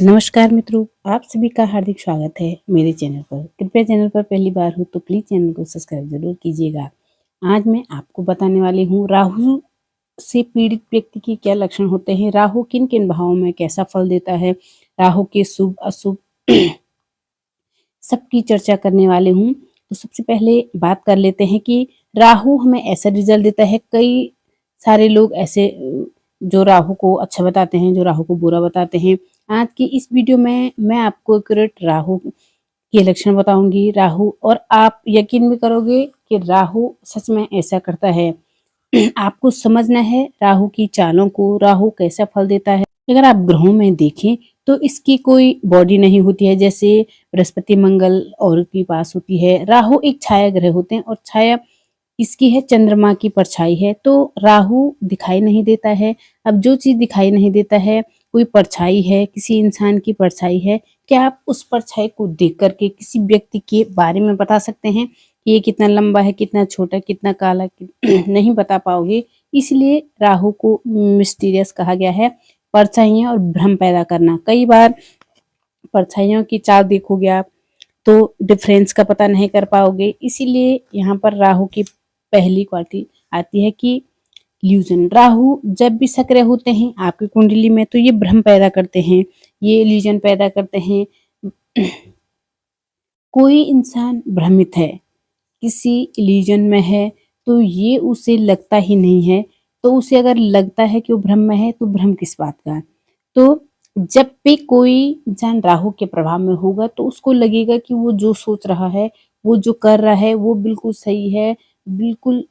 नमस्कार मित्रों, आप सभी का हार्दिक स्वागत है मेरे चैनल पर। कृपया चैनल पर पहली बार हो तो प्लीज़ चैनल को सब्सक्राइब ज़रूर कीजिएगा। आज मैं आपको बताने वाली हूँ राहु से पीड़ित व्यक्ति के क्या लक्षण होते हैं, राहु किन-किन भावों में कैसा फल देता है, राहु के शुभ-अशुभ सबकी चर्चा करने वाली हूँ। तो सबसे पहले बात कर लेते हैं कि राहु हमें ऐसा रिज़ल्ट देता है, कई सारे लोग ऐसे जो राहु को अच्छा बताते हैं, जो राहु को बुरा बताते हैं। आज की इस वीडियो में मैं आपको एक्यूरेट राहु के लक्षण बताऊँगी, राहु और आप यकीन भी करोगे कि राहु सच में ऐसा करता है। आपको समझना है राहु की चालों को, राहु कैसा फल देता है। अगर आप ग्रहों में देखें तो इसकी कोई बॉडी नहीं होती है, जैसे बृहस्पति मंगल और के पास होती है। राहु एक छाया ग्रह होते हैं और छाया इसकी है, चंद्रमा की परछाई है, तो राहु दिखाई नहीं देता है। अब जो चीज़ दिखाई नहीं देता है, कोई परछाई है, किसी इंसान की परछाई है, क्या आप उस परछाई को देख कर के किसी व्यक्ति के बारे में बता सकते हैं कि ये कितना लंबा है, कितना छोटा, कितना काला नहीं बता पाओगे। इसलिए राहु को मिस्टीरियस कहा गया है। परछाइयाँ और भ्रम पैदा करना। कई बार परछाइयों की चाल देखोगे आप तो डिफरेंस का पता नहीं कर पाओगे। इसीलिए यहाँ पर राहु की पहली क्वालिटी आती है कि इल्यूजन। राहु जब भी सक्रिय होते हैं आपकी कुंडली में तो ये भ्रम पैदा करते हैं, ये इल्यूजन पैदा करते हैं। कोई इंसान भ्रमित है, किसी इल्यूजन में है, तो ये उसे लगता ही नहीं है। तो उसे अगर लगता है कि वो भ्रम में है तो भ्रम किस बात का? तो जब भी कोई इंसान राहु के प्रभाव में होगा तो उसको लगेगा कि वो जो सोच रहा है, वो जो कर रहा है वो बिल्कुल सही है, बिल्कुल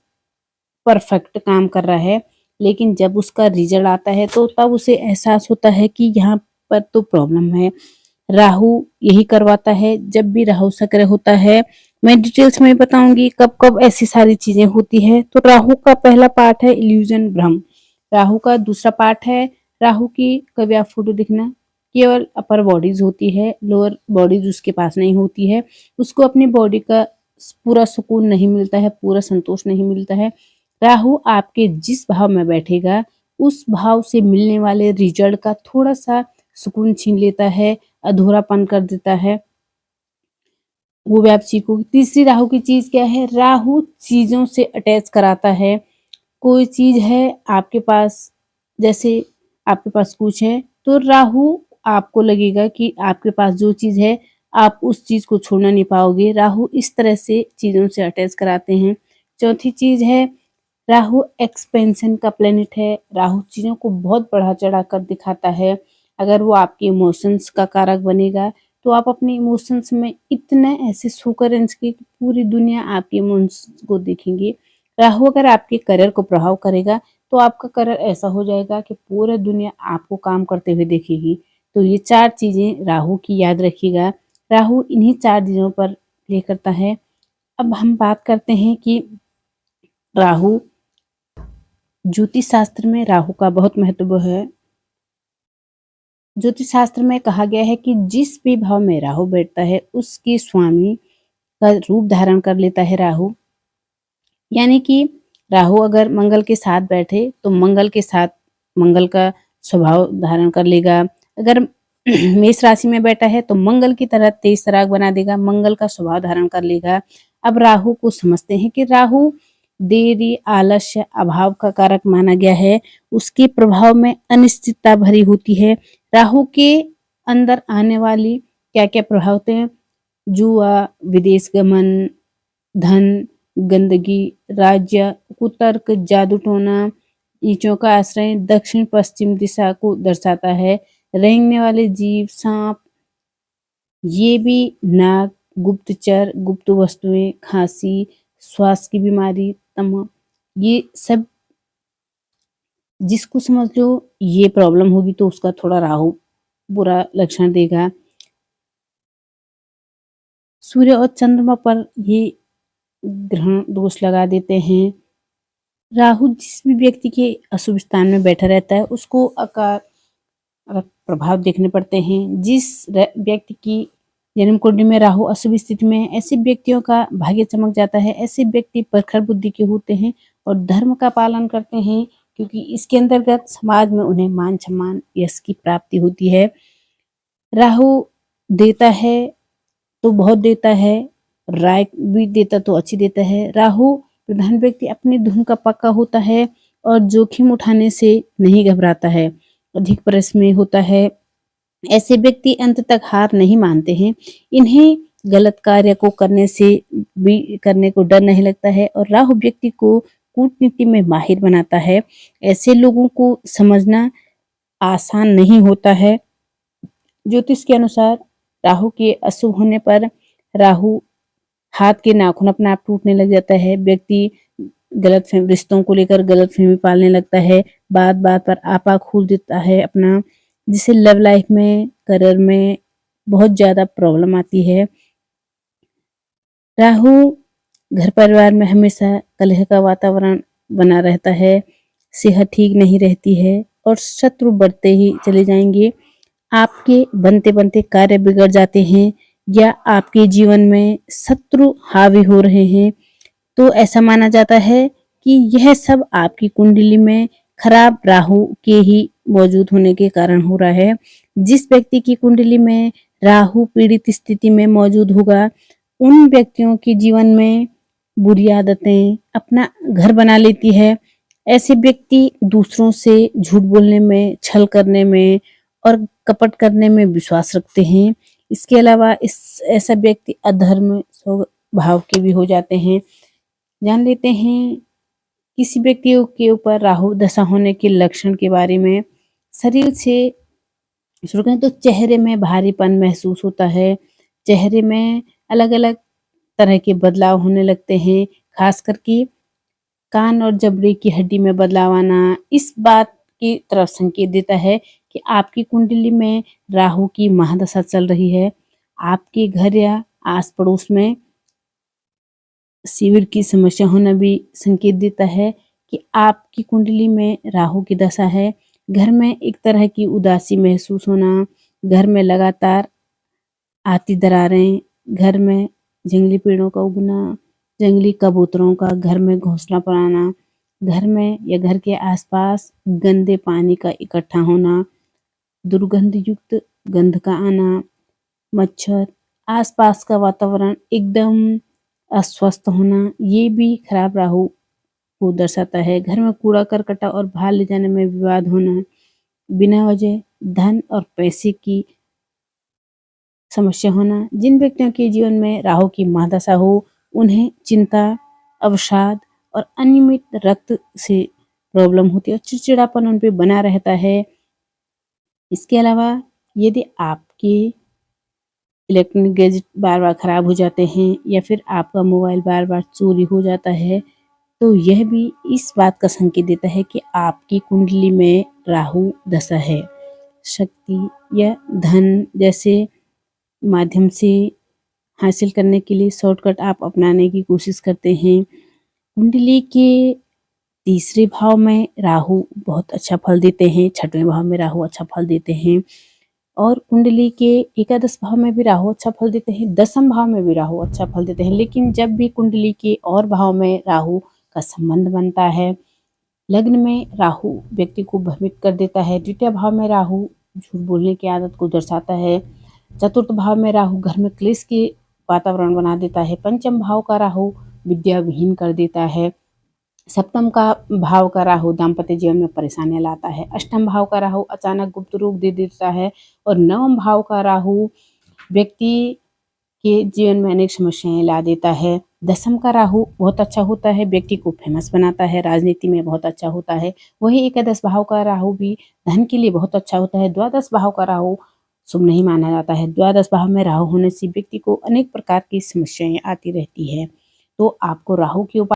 परफेक्ट काम कर रहा है। लेकिन जब उसका रिज़ल्ट आता है तो तब उसे एहसास होता है कि यहाँ पर तो प्रॉब्लम है। राहु यही करवाता है, जब भी राहु सक्रिय होता है। मैं डिटेल्स में बताऊँगी कब-कब ऐसी सारी चीज़ें होती हैं। तो राहु का पहला पार्ट है इल्यूज़न भ्रम। राहु का दूसरा पार्ट है, राहु की कभी आप फ़ोटो देखना, केवल अपर बॉडीज़ होती है, लोअर बॉडीज़ उसके पास नहीं होती है। उसको अपनी बॉडी का पूरा सुकून नहीं मिलता है, पूरा संतोष नहीं मिलता है। राहु आपके जिस भाव में बैठेगा, उस भाव से मिलने वाले रिज़ल्ट का थोड़ा-सा सुकून छीन लेता है, अधूरापन कर देता है। वो भी आप सीखोगे। तीसरी राहु की चीज़ क्या है? राहु चीज़ों से अटैच कराता है। कोई चीज़ है आपके पास, जैसे आपके पास कुछ है, तो राहु आपको लगेगा कि आपके पास जो चीज़ है, आप उस चीज़ को छोड़ना नहीं पाओगे। राहु इस तरह से चीज़ों से अटैच कराते हैं। चौथी चीज़ है, राहु एक्सपेंशन का प्लैनेट है। राहु चीज़ों को बहुत बढ़ा-चढ़ा कर दिखाता है। अगर वो आपके इमोशंस का कारक बनेगा, तो आप अपने इमोशंस में इतना ऐसे शो करेंगे कि पूरी दुनिया आपके इमोशंस को देखेंगे। राहु अगर आपके करियर को प्रभाव करेगा, तो आपका करियर ऐसा हो जाएगा कि पूरी दुनिया आपको काम करते हुए देखेगी। तो ये 4 चीज़ें राहु की याद रखिएगा। राहु इन्हीं 4 चीज़ों पर प्ले करता है। अब हम बात करते हैं कि राहु ज्योतिष शास्त्र में राहु का बहुत महत्व है। ज्योतिष शास्त्र में कहा गया है कि जिस भी भाव में राहु बैठता है, उसके स्वामी का रूप धारण कर लेता है राहु। यानी कि राहु अगर मंगल के साथ बैठे तो मंगल के साथ मंगल का स्वभाव धारण कर लेगा। अगर मेष राशि में बैठा है तो मंगल की तरह तेज तराक बना देगा, मंगल का स्वभाव धारण कर लेगा। अब राहु को समझते हैं कि राहु देरी, आलस्य, अभाव का कारक माना गया है। उसके प्रभाव में अनिश्चितता भरी होती है। राहु के अंदर आने वाली क्या-क्या प्रभाव होते हैं? जुआ, विदेश गमन, धन, गंदगी, राज्य, कुतर्क, जादू टोना, नीचों का आश्रय दक्षिण-पश्चिम दिशा को दर्शाता है। रेंगने वाले जीव, साँप, ये भी नाग, गुप्तचर, गुप्त वस्तुएँ, खाँसी, श्वास की बीमारी, ये सब जिसको समझ लो ये प्रॉब्लम होगी तो उसका थोड़ा राहु बुरा लक्षण देगा। सूर्य और चंद्रमा पर ये ग्रहण दोष लगा देते हैं। राहु जिस भी व्यक्ति के अशुभ स्थान में बैठा रहता है उसको प्रभाव देखने पड़ते हैं। व्यक्ति की जन्म कुंडली में राहु अशुभ स्थिति में है, ऐसे व्यक्तियों का भाग्य चमक जाता है। ऐसे व्यक्ति प्रखर बुद्धि के होते हैं और धर्म का पालन करते हैं, क्योंकि इसके अंतर्गत समाज में उन्हें मान सम्मान, यश की प्राप्ति होती है। राहु देता है तो बहुत देता है, राय भी देता तो अच्छी देता है। राहु प्रधान व्यक्ति अपनी धुन का पक्का होता है और जोखिम उठाने से नहीं घबराता है, अधिक परिश्रमी होता है। ऐसे व्यक्ति अंत तक हार नहीं मानते हैं। इन्हें गलत कार्य को करने को डर नहीं लगता है और राहु व्यक्ति को कूटनीति में माहिर बनाता है। ऐसे लोगों को समझना आसान नहीं होता है। ज्योतिष के अनुसार राहु के अशुभ होने पर राहु हाथ के नाखून अपने आप टूटने लग जाता है। व्यक्ति रिश्तों को लेकर गलतफहमी पालने लगता है। बात-बात पर आपा खोल देता है अपना, जिससे लव लाइफ में, करियर में बहुत ज़्यादा प्रॉब्लम आती है। राहु घर परिवार में हमेशा कलह का वातावरण बना रहता है, सेहत ठीक नहीं रहती है और शत्रु बढ़ते ही चले जाएंगे। आपके बनते-बनते कार्य बिगड़ जाते हैं या आपके जीवन में शत्रु हावी हो रहे हैं, तो ऐसा माना जाता है कि यह सब आपकी कुंडली में खराब राहु के ही मौजूद होने के कारण हो रहा है। जिस व्यक्ति की कुंडली में राहु पीड़ित स्थिति में मौजूद होगा, उन व्यक्तियों के जीवन में बुरी आदतें अपना घर बना लेती है। ऐसे व्यक्ति दूसरों से झूठ बोलने में, छल करने में और कपट करने में विश्वास रखते हैं। इसके अलावा ऐसा व्यक्ति अधर्म स्वभाव के भी हो जाते हैं। जान लेते हैं किसी व्यक्ति के ऊपर राहु दशा होने के लक्षण के बारे में। शरीर से शुरू करें तो चेहरे में भारीपन महसूस होता है, चेहरे में अलग-अलग तरह के बदलाव होने लगते हैं, खास करके कान और जबड़े की हड्डी में बदलाव आना इस बात की तरफ संकेत देता है कि आपकी कुंडली में राहु की महादशा चल रही है। आपके घर या आस पड़ोस में शिविर की समस्या होना भी संकेत देता है कि आपकी कुंडली में राहु की दशा है। घर में एक तरह की उदासी महसूस होना, घर में लगातार आती दरारें, घर में जंगली पेड़ों का उगना, जंगली कबूतरों का घर में घोंसला बनाना, घर में या घर के आसपास गंदे पानी का इकट्ठा होना, दुर्गंध युक्त गंध का आना, मच्छर, आसपास का वातावरण एकदम अस्वस्थ होना, ये भी खराब राहु को दर्शाता है। घर में कूड़ा करकटा और भार ले जाने में विवाद होना, बिना वजह धन और पैसे की समस्या होना। जिन व्यक्तियों के जीवन में राहु की महादशा हो, उन्हें चिंता, अवसाद और अनियमित रक्त से प्रॉब्लम होती है और चिड़चिड़ापन उन पे बना रहता है। इसके अलावा यदि आपके इलेक्ट्रॉनिक गैजेट बार-बार खराब हो जाते हैं या फिर आपका मोबाइल बार-बार चोरी हो जाता है, तो यह भी इस बात का संकेत देता है कि आपकी कुंडली में राहु दशा है। शक्ति या धन जैसे माध्यम से हासिल करने के लिए शॉर्टकट आप अपनाने की कोशिश करते हैं। कुंडली के तीसरे भाव में राहु बहुत अच्छा फल देते हैं, छठवें भाव में राहु अच्छा फल देते हैं और कुंडली के एकादश भाव में भी राहु अच्छा फल देते हैं, दसम भाव में भी राहु अच्छा फल देते हैं। लेकिन जब भी कुंडली के और भाव में राहु का संबंध बनता है, लग्न में राहु व्यक्ति को भ्रमित कर देता है, द्वितीय भाव में राहु झूठ बोलने की आदत को दर्शाता है, चतुर्थ भाव में राहु घर में क्लेश के वातावरण बना देता है, पंचम भाव का राहु विद्या विहीन कर देता है, सप्तम का भाव का राहु दाम्पत्य जीवन में परेशानियां लाता है, अष्टम भाव का राहु अचानक गुप्त रूप दे देता है और नवम भाव का राहु व्यक्ति के जीवन में अनेक समस्याएं ला देता है। दसम का राहु बहुत अच्छा होता है, व्यक्ति को फेमस बनाता है, राजनीति में बहुत अच्छा होता है। वही एकादश भाव का राहु भी धन के लिए बहुत अच्छा होता है। द्वादश भाव का राहु शुभ नहीं माना जाता है। द्वादश भाव में राहु होने से व्यक्ति को अनेक प्रकार की समस्याएं आती रहती है। तो आपको राहु के उपाय